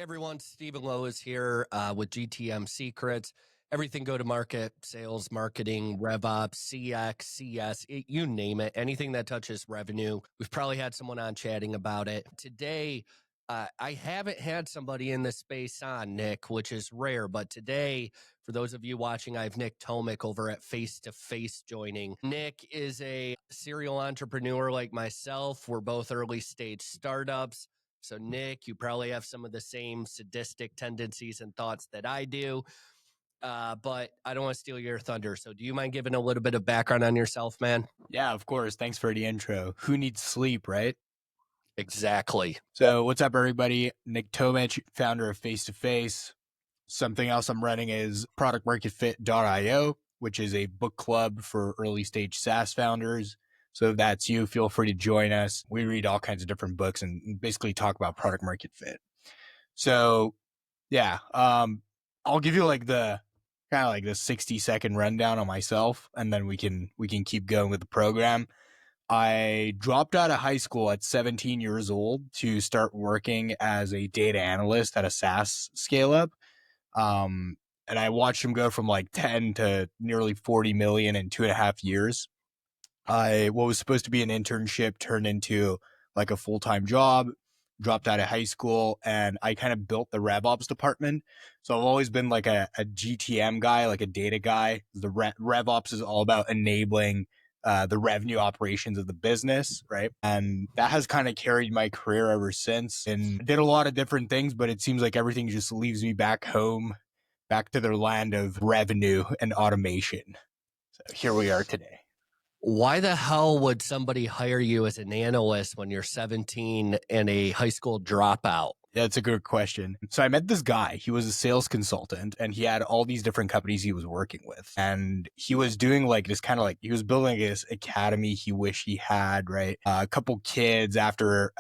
everyone, Stephen Lowisz here with GTM Secrets. Everything go-to-market, sales, marketing, RevOps, CX, CS, you name it. Anything that touches revenue. We've probably had someone on chatting about it. Today, I haven't had somebody in this space on, Nick, which is rare. But today, for those of you watching, I have Nick Tomic over at Face to Face joining. Nick is a serial entrepreneur like myself. We're both early stage startups. So, Nick, you probably have some of the same sadistic tendencies and thoughts that I do. But I don't want to steal your thunder. So do you mind giving a little bit of background on yourself, man? Yeah, of course. Thanks for the intro. Who needs sleep, right? Exactly. So what's up, everybody? Nick Tomic, founder of Face to Face. Something else I'm running is productmarketfit.io, which is a book club for early stage SaaS founders. So if that's you, feel free to join us. We read all kinds of different books and basically talk about product market fit. So yeah, I'll give you like the 60-second rundown on myself, and then we can keep going with the program. I dropped out of high school at 17 years old to start working as a data analyst at a SaaS scale up. And I watched him go from like 10 to nearly 40 million in 2.5 years. What was supposed to be an internship turned into like a full-time job, dropped out of high school, and I kind of built the RevOps department. So I've always been like a GTM guy, like a data guy. The RevOps is all about enabling the revenue operations of the business, right? And that has kind of carried my career ever since, and did a lot of different things, but it seems like everything just leaves me back home, back to their land of revenue and automation. So here we are today. Why the hell would somebody hire you as an analyst when you're 17 and a high school dropout? Yeah, that's a good question. So I met this guy. He was a sales consultant and he had all these different companies he was working with. And he was doing like this kind of like, he was building this academy he wished he had, right? A couple kids after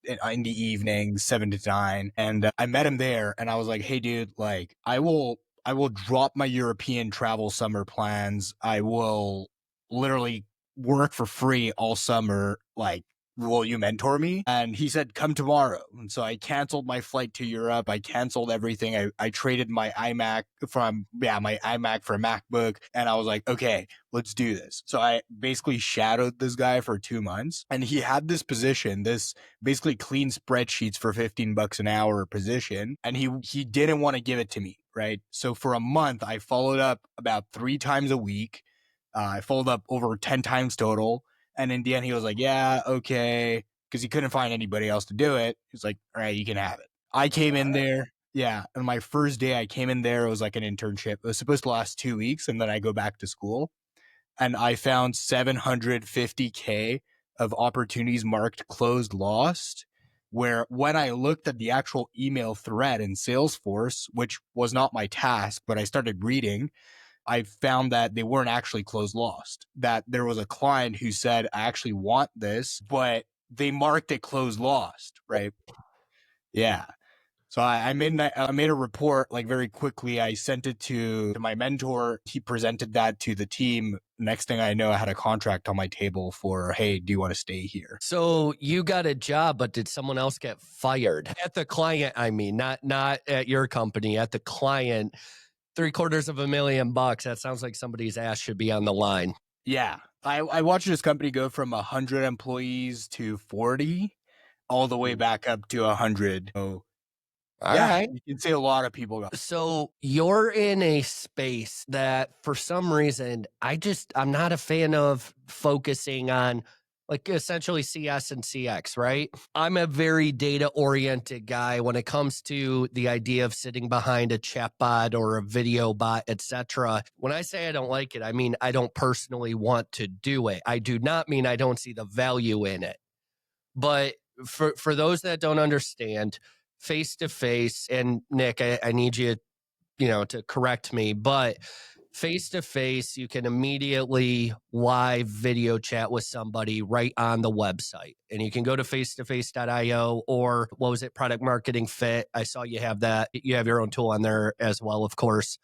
in the evening, 7 to 9. And I met him there and I was like, hey dude, like I will drop my European travel summer plans. I will literally work for free all summer. Like, will you mentor me? And he said, come tomorrow. And so I canceled my flight to Europe. I canceled everything. I traded my iMac for a MacBook. And I was like, okay, let's do this. So I basically shadowed this guy for 2 months, and he had this position, this basically clean spreadsheets for $15 an hour position. And he didn't want to give it to me. Right. So for a month, I followed up about 3 times a week. I followed up over 10 times total. And in the end, he was like, yeah, okay. Because he couldn't find anybody else to do it. He was like, all right, you can have it. I came in there. Yeah. And my first day I came in there, it was like an internship. It was supposed to last 2 weeks. And then I go back to school. And I found 750K of opportunities marked closed lost. Where when I looked at the actual email thread in Salesforce, which was not my task, but I started reading, I found that they weren't actually closed lost, that there was a client who said, I actually want this, but they marked it closed lost, right? Yeah. So I made a report like very quickly. I sent it to my mentor. He presented that to the team. Next thing I know, I had a contract on my table for, hey, do you want to stay here? So you got a job, but did someone else get fired? At the client, I mean, not at your company, at the client. $750,000. That sounds like somebody's ass should be on the line. Yeah. I watched this company go from 100 employees to 40, all the way back up to 100. So, all right. You can see a lot of people go. So you're in a space that for some reason, I'm not a fan of focusing on, like essentially CS and CX, right? I'm a very data-oriented guy when it comes to the idea of sitting behind a chatbot or a video bot, etc. When I say I don't like it, I mean I don't personally want to do it. I do not mean I don't see the value in it. But for those that don't understand, face to face, and Nick, I need you, to correct me, but face to face, you can immediately live video chat with somebody right on the website. And you can go to face-to-face.io or what was it? Product Marketing Fit. I saw you have that. You have your own tool on there as well, of course.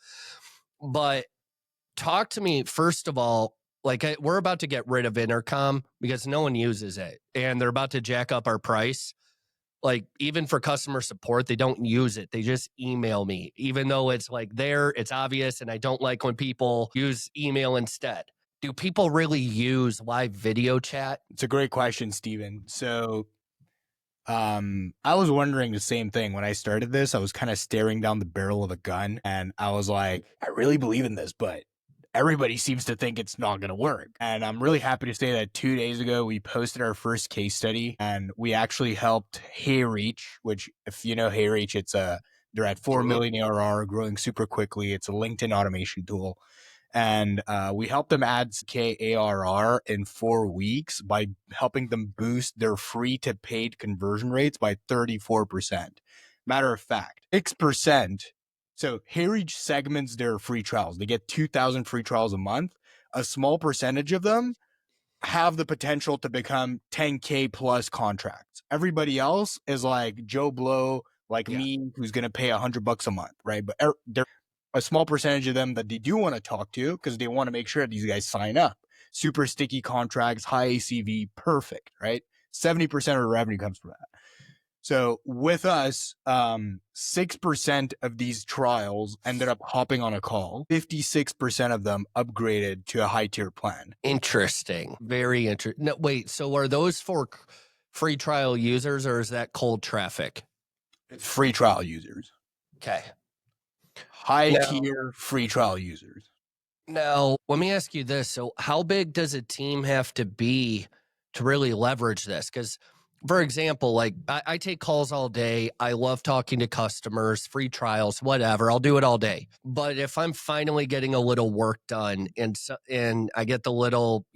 But talk to me, first of all, like we're about to get rid of Intercom because no one uses it and they're about to jack up our price. Like even for customer support, they don't use it. They just email me, even though it's like there, it's obvious. And I don't like when people use email instead. Do people really use live video chat? It's a great question, Stephen. So I was wondering the same thing when I started this. I was kind of staring down the barrel of a gun and I was like, I really believe in this, but everybody seems to think it's not going to work. And I'm really happy to say that 2 days ago, we posted our first case study and we actually helped HeyReach, which if you know HeyReach, they're at 4 million ARR, growing super quickly. It's a LinkedIn automation tool. And we helped them add ARR in 4 weeks by helping them boost their free to paid conversion rates by 34%. Matter of fact, 6%. So HeyReach segments their free trials. They get 2,000 free trials a month. A small percentage of them have the potential to become 10K plus contracts. Everybody else is like Joe Blow, like me, who's going to pay $100 a month, right? But they're a small percentage of them that they do want to talk to because they want to make sure these guys sign up. Super sticky contracts, high ACV, perfect, right? 70% of the revenue comes from that. So with us, 6% of these trials ended up hopping on a call. 56% of them upgraded to a high tier plan. Interesting. Very interesting. No, wait. So are those for free trial users or is that cold traffic? It's free trial users. Okay. High tier free trial users. Now, let me ask you this. So how big does a team have to be to really leverage this? Because, for example, like I take calls all day. I love talking to customers, free trials, whatever. I'll do it all day. But if I'm finally getting a little work done and I get the little,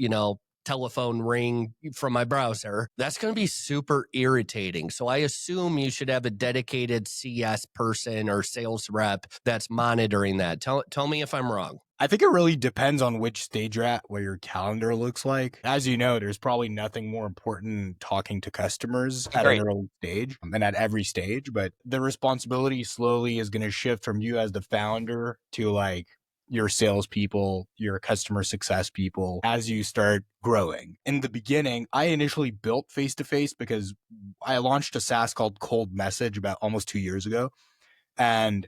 telephone ring from my browser, that's going to be super irritating. So I assume you should have a dedicated CS person or sales rep that's monitoring that. Tell me if I'm wrong. I think it really depends on which stage you're at, what your calendar looks like. As you know, there's probably nothing more important than talking to customers at an early stage and at every stage. But the responsibility slowly is going to shift from you as the founder to like your salespeople, your customer success people as you start growing. In the beginning, I initially built face-to-face because I launched a SaaS called Cold Message about almost 2 years ago. And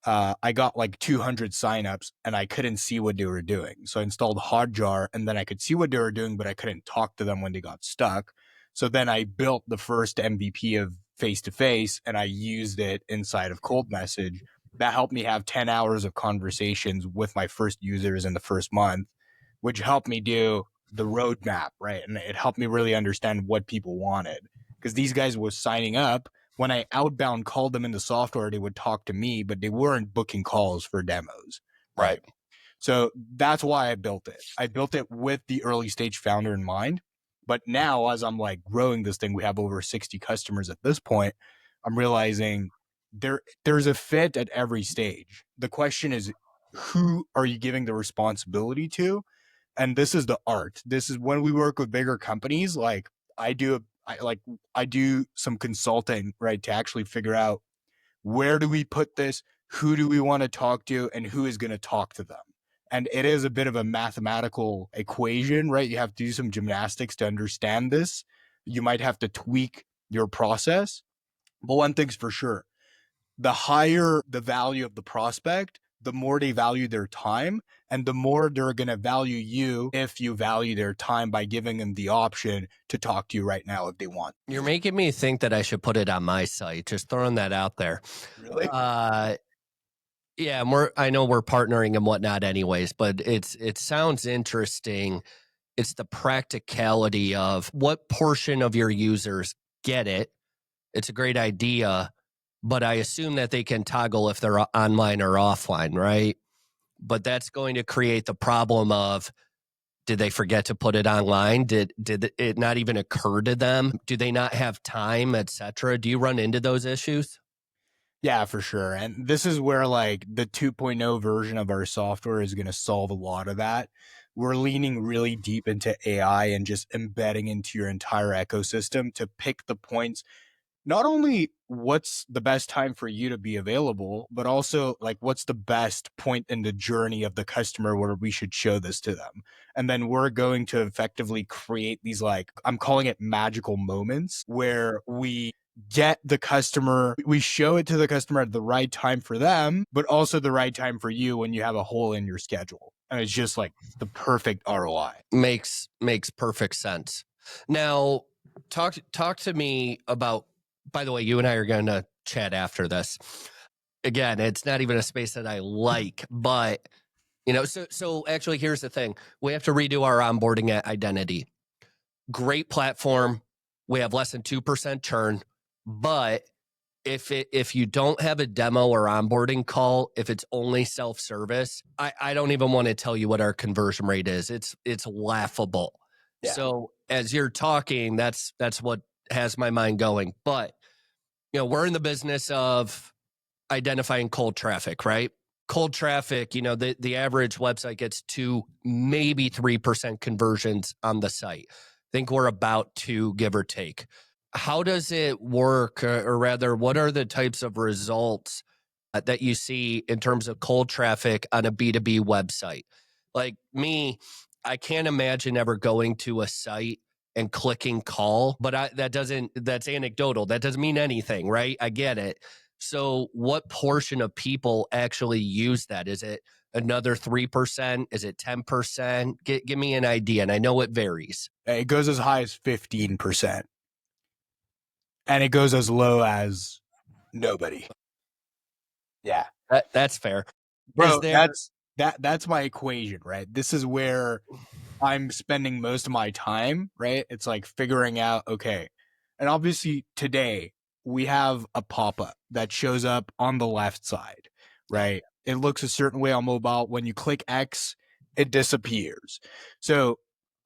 I got like 200 signups and I couldn't see what they were doing. So I installed Hotjar and then I could see what they were doing, but I couldn't talk to them when they got stuck. So then I built the first MVP of face-to-face and I used it inside of Cold Message. That helped me have 10 hours of conversations with my first users in the first month, which helped me do the roadmap, right? And it helped me really understand what people wanted because these guys were signing up. When I outbound called them in the software, they would talk to me, but they weren't booking calls for demos. Right. So that's why I built it. I built it with the early stage founder in mind. But now as I'm like growing this thing, we have over 60 customers at this point. I'm realizing there's a fit at every stage. The question is, who are you giving the responsibility to? And this is the art. This is when we work with bigger companies, like I do some consulting, right, to actually figure out where do we put this, who do we want to talk to, and who is going to talk to them. And it is a bit of a mathematical equation, right? You have to do some gymnastics to understand this. You might have to tweak your process. But one thing's for sure, the higher the value of the prospect, the more they value their time and the more they're going to value you if you value their time by giving them the option to talk to you right now if they want. You're making me think that I should put it on my site. Just throwing that out there. Really? Yeah, I know we're partnering and whatnot anyways, but it sounds interesting. It's the practicality of what portion of your users get it. It's a great idea, but I assume that they can toggle if they're online or offline, right? But that's going to create the problem of, did they forget to put it online? Did it not even occur to them? Do they not have time, etc.? Do you run into those issues? Yeah, for sure. And this is where like the 2.0 version of our software is going to solve a lot of that. We're leaning really deep into AI and just embedding into your entire ecosystem to pick the points. Not only what's the best time for you to be available, but also like what's the best point in the journey of the customer where we should show this to them. And then we're going to effectively create these, like, I'm calling it magical moments where we get the customer, we show it to the customer at the right time for them, but also the right time for you when you have a hole in your schedule. And it's just like the perfect ROI. Makes perfect sense. Now, talk to me about, by the way, you and I are going to chat after this. Again, it's not even a space that I like, but so actually here's the thing. We have to redo our onboarding at identity. Great platform. We have less than 2% churn, but if you don't have a demo or onboarding call, if it's only self-service, I don't even want to tell you what our conversion rate is. It's laughable. Yeah. So as you're talking, that's what has my mind going. But we're in the business of identifying cold traffic, right? Cold traffic, the average website gets 2, maybe 3% conversions on the site. I think we're about 2, give or take. How does it work, or rather, what are the types of results that you see in terms of cold traffic on a B2B website? Like me, I can't imagine ever going to a site and clicking call, but that's anecdotal. That doesn't mean anything, right? I get it. So what portion of people actually use that? Is it another 3%? Is it 10%? Give me an idea. And I know it varies. It goes as high as 15%. And it goes as low as nobody. Yeah. That's fair. Bro, that's my equation, right? This is where I'm spending most of my time, right? It's like figuring out, okay. And obviously today we have a pop-up that shows up on the left side, right? It looks a certain way on mobile. When you click X, it disappears. So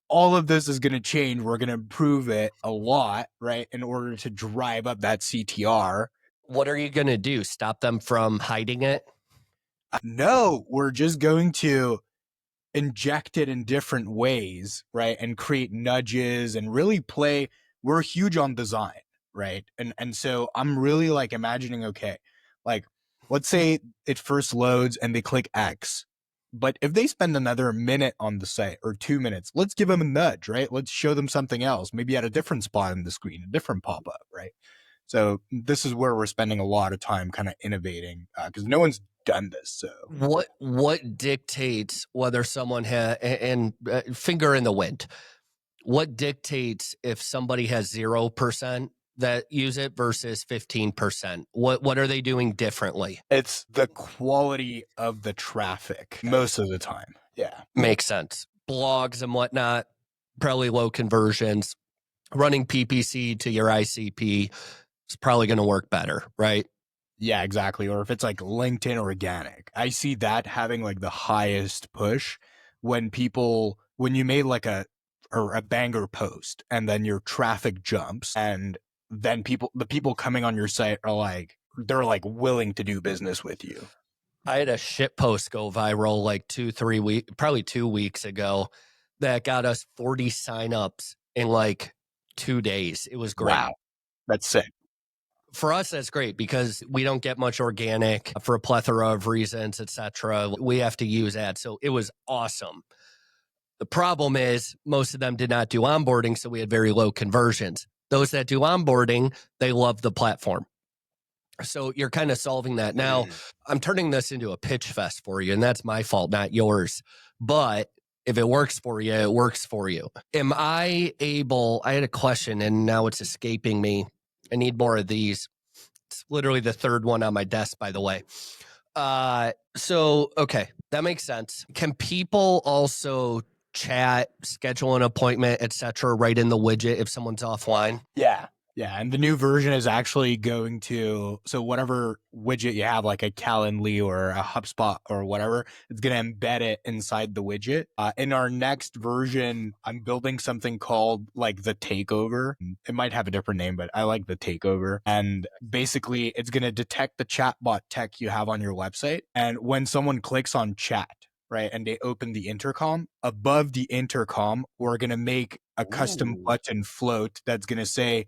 all of this is going to change. We're going to improve it a lot, right? In order to drive up that CTR. What are you going to do? Stop them from hiding it? No, we're just going to inject it in different ways, right? And create nudges and really play. We're huge on design, right? And so I'm really like imagining, okay, like let's say it first loads and they click X. But if they spend another minute on the site or 2 minutes, let's give them a nudge, right? Let's show them something else, maybe at a different spot in the screen, a different pop-up, right? So this is where we're spending a lot of time kind of innovating because no one's done this. So what dictates whether someone has, and finger in the wind, what dictates if somebody has 0% that use it versus 15%? What are they doing differently? it's the quality of the traffic most of the time. Yeah. Makes sense. Blogs and whatnot, probably low conversions. Running PPC to your ICP is probably going to work better, right? Yeah, exactly. Or if it's like LinkedIn organic, I see that having like the highest push when you made like a banger post and then your traffic jumps and then the people coming on your site are like, they're like willing to do business with you. I had a shit post go viral like 2-3 weeks, probably 2 weeks ago, that got us 40 signups in like 2 days. It was great. Wow. That's sick. For us, that's great because we don't get much organic for a plethora of reasons, etc. We have to use ads. So it was awesome. The problem is most of them did not do onboarding, so we had very low conversions. Those that do onboarding, they love the platform. So you're kind of solving that. Now, I'm turning this into a pitch fest for you, and that's my fault, not yours. But if it works for you, it works for you. Am I able? I had a question, and now it's escaping me. I need more of these. It's literally the third one on my desk, by the way. Okay, that makes sense. Can people also chat, schedule an appointment, etc., right in the widget if someone's offline? Yeah. Yeah. And the new version is actually going to, so whatever widget you have, like a Calendly or a HubSpot or whatever, it's going to embed it inside the widget. In our next version, I'm building something called like the takeover. It might have a different name, but I like the takeover. And basically, it's going to detect the chatbot tech you have on your website. And when someone clicks on chat, right, and they open the intercom, above the intercom, we're going to make a custom button float that's going to say,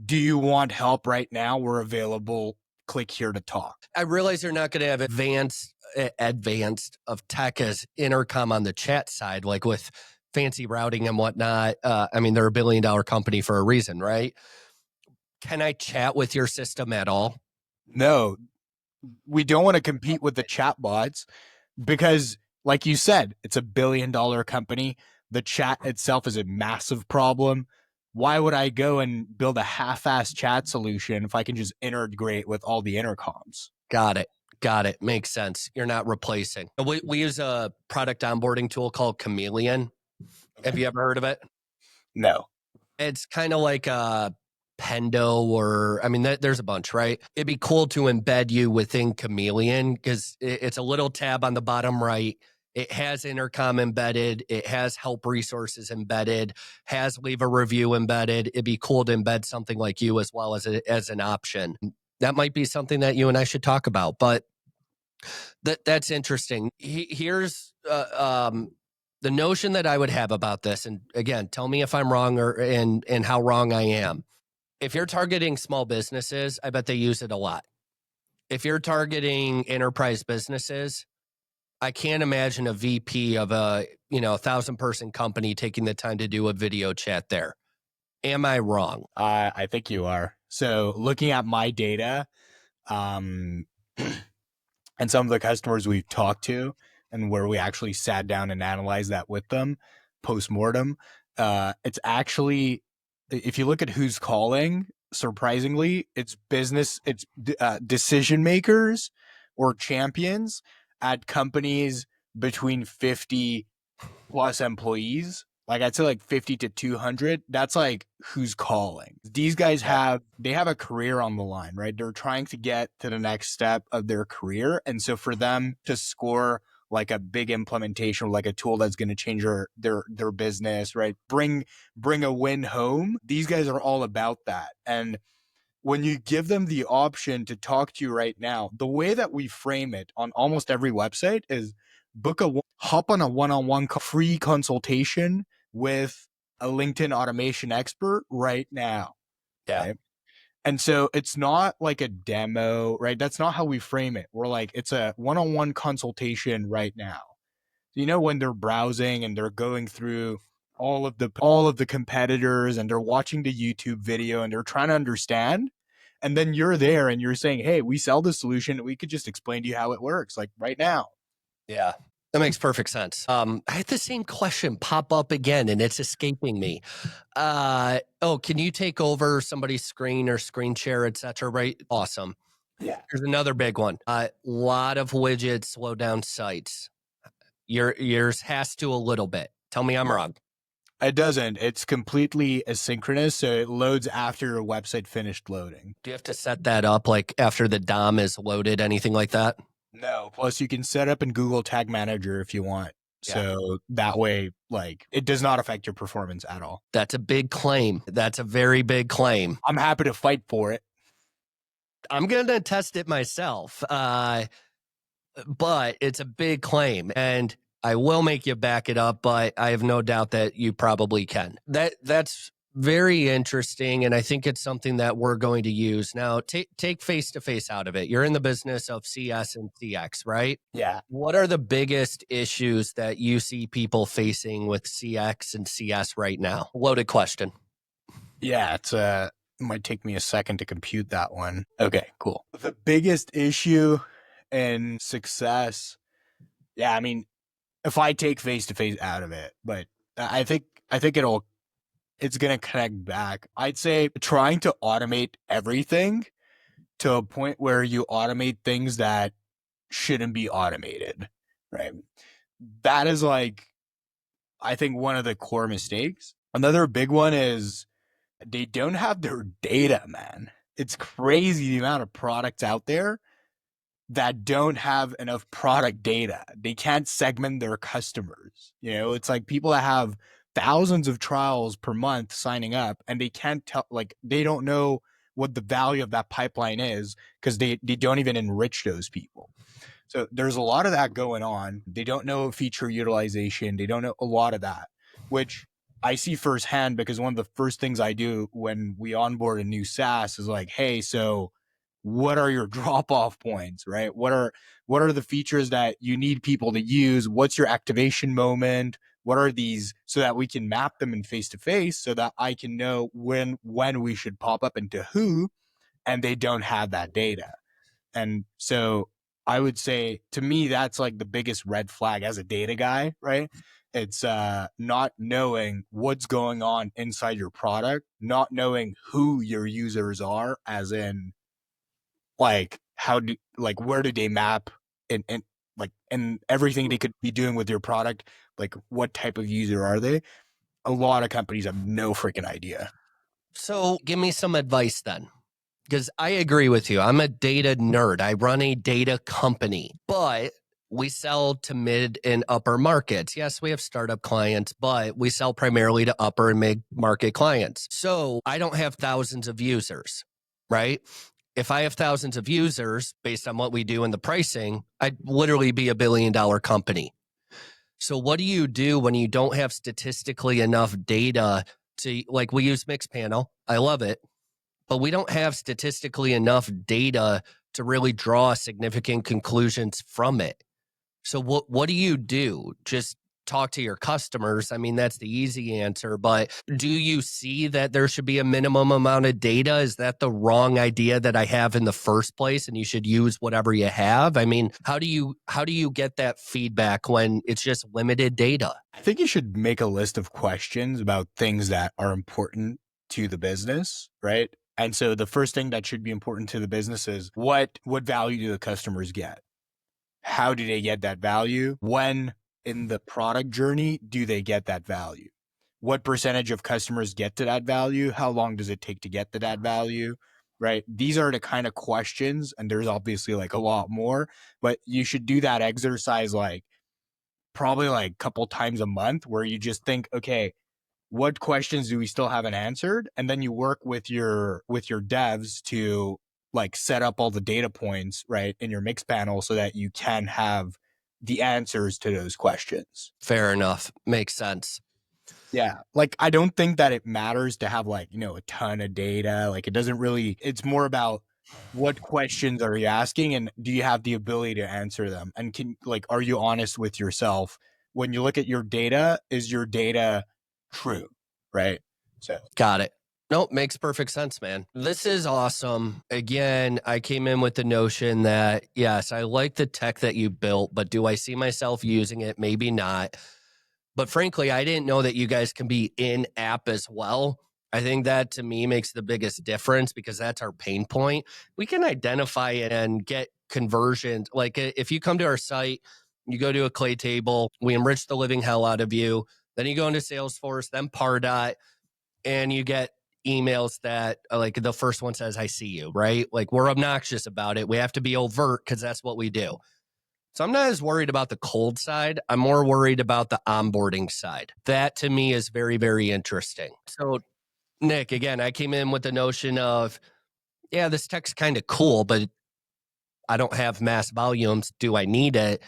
do you want help right now? We're available. Click here to talk. I realize they're not going to have advanced of tech as intercom on the chat side, like with fancy routing and whatnot. I mean, they're $1 billion company for a reason, right? Can I chat with your system at all? No, we don't want to compete with the chatbots because, like you said, it's a $1 billion company. The chat itself is a massive problem. Why would I go and build a half-ass chat solution if I can just integrate with all the intercoms? Got it. Got it. Makes sense. You're not replacing. We use a product onboarding tool called Chameleon. Have you ever heard of it? No. It's kind of like a Pendo or, I mean, there's a bunch, right? It'd be cool to embed you within Chameleon because it's a little tab on the bottom right. It has intercom embedded. It has help resources embedded, has leave a review embedded. It'd be cool to embed something like you as well as an option. That might be something that you and I should talk about, but that's interesting. Here's the notion that I would have about this, and again, tell me if I'm wrong and how wrong I am. If you're targeting small businesses, I bet they use it a lot. If you're targeting enterprise businesses, I can't imagine a VP of a 1,000-person company taking the time to do a video chat there. Am I wrong? I think you are. So looking at my data, and some of the customers we've talked to and where we actually sat down and analyzed that with them post-mortem, it's actually, if you look at who's calling, surprisingly, it's decision makers or champions at companies between 50 plus employees. Like I'd say like 50 to 200. That's like who's calling. These guys have a career on the line, right? They're trying to get to the next step of their career. And so for them to score like a big implementation, like a tool that's going to change their business, right? Bring a win home. These guys are all about that. And when you give them the option to talk to you right now, the way that we frame it on almost every website is hop on a one-on-one free consultation with a LinkedIn automation expert right now. Yeah. Right? And so it's not like a demo, right? That's not how we frame it. We're like, it's a one-on-one consultation right now. When they're browsing and they're going through all of the competitors and they're watching the YouTube video and they're trying to understand. And then you're there and you're saying, hey, we sell this solution. We could just explain to you how it works, like right now. Yeah. That makes perfect sense. I had the same question pop up again and it's escaping me. Can you take over somebody's screen or screen share, etc.? Right. Awesome. Yeah. Here's another big one. A lot of widgets slow down sites. Yours has to a little bit. Tell me I'm wrong. It doesn't. It's completely asynchronous, so it loads after your website finished loading. Do you have to set that up like after the DOM is loaded, anything like that? No. Plus, you can set up in Google Tag Manager if you want. Yeah. So that way, like, it does not affect your performance at all. That's a big claim. That's a very big claim. I'm happy to fight for it. I'm going to test it myself, but it's a big claim. And I will make you back it up, but I have no doubt that you probably can. That's very interesting, and I think it's something that we're going to use. Now, take face-to-face out of it. You're in the business of CS and CX, right? Yeah. What are the biggest issues that you see people facing with CX and CS right now? Loaded question. Yeah, it might take me a second to compute that one. Okay, cool. The biggest issue in success, yeah, I mean, if I take face-to-face out of it, but I think it's going to connect back. I'd say trying to automate everything to a point where you automate things that shouldn't be automated, right? That is like, I think, one of the core mistakes. Another big one is they don't have their data, man. It's crazy the amount of products out there that don't have enough product data. They can't segment their customers. It's like people that have thousands of trials per month signing up and they can't tell, like, they don't know what the value of that pipeline is because they don't even enrich those people. So there's a lot of that going on. They don't know feature utilization. They don't know a lot of that, which I see firsthand because one of the first things I do when we onboard a new SaaS is like, hey, so what are your drop-off points, right? What are the features that you need people to use? What's your activation moment? What are these, so that we can map them in face to face, so that I can know when we should pop up into who, and they don't have that data. And so I would say, to me, that's like the biggest red flag as a data guy, right? It's not knowing what's going on inside your product, not knowing who your users are, as in like where do they map, and like, and everything they could be doing with your product, like what type of user are they? A lot of companies have no freaking idea. So give me some advice then. Because I agree with you. I'm a data nerd. I run a data company, but we sell to mid and upper markets. Yes, we have startup clients, but we sell primarily to upper and mid market clients. So I don't have thousands of users, right? If I have thousands of users based on what we do in the pricing, I'd literally be $1 billion company. So what do you do when you don't have statistically enough data to, like, we use Mixpanel. I love it, but we don't have statistically enough data to really draw significant conclusions from it. So what do you do? Just talk to your customers. I mean, that's the easy answer, but do you see that there should be a minimum amount of data? Is that the wrong idea that I have in the first place, and you should use whatever you have? I mean, how do you get that feedback when it's just limited data? I think you should make a list of questions about things that are important to the business, right? And so the first thing that should be important to the business is what value do the customers get? How do they get that value? When in the product journey do they get that value? What percentage of customers get to that value? How long does it take to get to that value? Right? These are the kind of questions, and there's obviously like a lot more, but you should do that exercise like probably like a couple times a month, where you just think, okay, what questions do we still haven't answered? And then you work with your devs to like set up all the data points, right, in your mix panel, so that you can have the answers to those questions. Fair enough. Makes sense. Yeah. Like, I don't think that it matters to have like, a ton of data. Like, it doesn't really, it's more about what questions are you asking, and do you have the ability to answer them? And are you honest with yourself when you look at your data? Is your data true? Right. So Got it. Nope, makes perfect sense, man. This is awesome. Again, I came in with the notion that, yes, I like the tech that you built, but do I see myself using it? Maybe not. But frankly, I didn't know that you guys can be in app as well. I think that to me makes the biggest difference, because that's our pain point. We can identify it and get conversions. Like if you come to our site, you go to a clay table, we enrich the living hell out of you. Then you go into Salesforce, then Pardot, and you get emails that like the first one says, I see you, right? Like we're obnoxious about it. We have to be overt because that's what we do. So I'm not as worried about the cold side. I'm more worried about the onboarding side. That to me is very, very interesting. So Nick, again, I came in with the notion of, yeah, this tech's kind of cool, but I don't have mass volumes. Do I need it?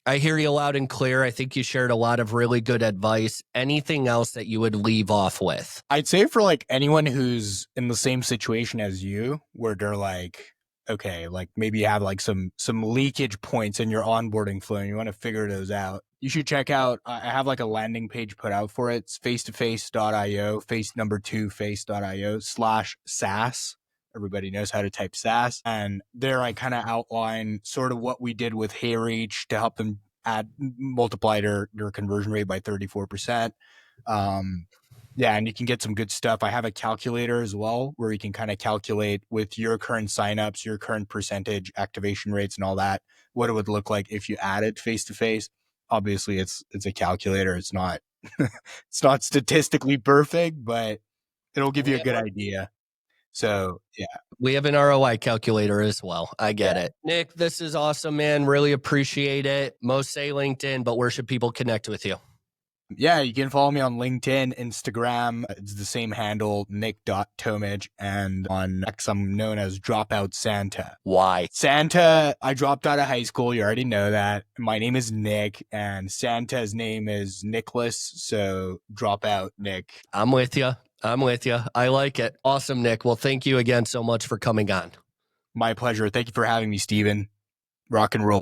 I hear you loud and clear. I think you shared a lot of really good advice. Anything else that you would leave off with? I'd say for like anyone who's in the same situation as you, where they're like, okay, like maybe you have like some leakage points in your onboarding flow and you want to figure those out, you should check out, I have like a landing page put out for it. It's face2face.io, face2face.io/SaaS. Everybody knows how to type SaaS. And there I kind of outline sort of what we did with HeyReach to help them multiply their conversion rate by 34%. Yeah, and you can get some good stuff. I have a calculator as well, where you can kind of calculate with your current signups, your current percentage activation rates and all that, what it would look like if you added face to face. Obviously it's a calculator. It's not it's not statistically perfect, but it'll give you a good idea. So yeah. We have an ROI calculator as well. I get Yeah. it. Nick, this is awesome, man. Really appreciate it. Most say LinkedIn, but where should people connect with you? Yeah, you can follow me on LinkedIn, Instagram. It's the same handle, Nick.Tomic. And on X, I'm known as Dropout Santa. Why? Santa, I dropped out of high school. You already know that. My name is Nick, and Santa's name is Nicholas. So Dropout Nick. I'm with you. I like it. Awesome, Nick. Well, thank you again so much for coming on. My pleasure. Thank you for having me, Stephen. Rock and roll.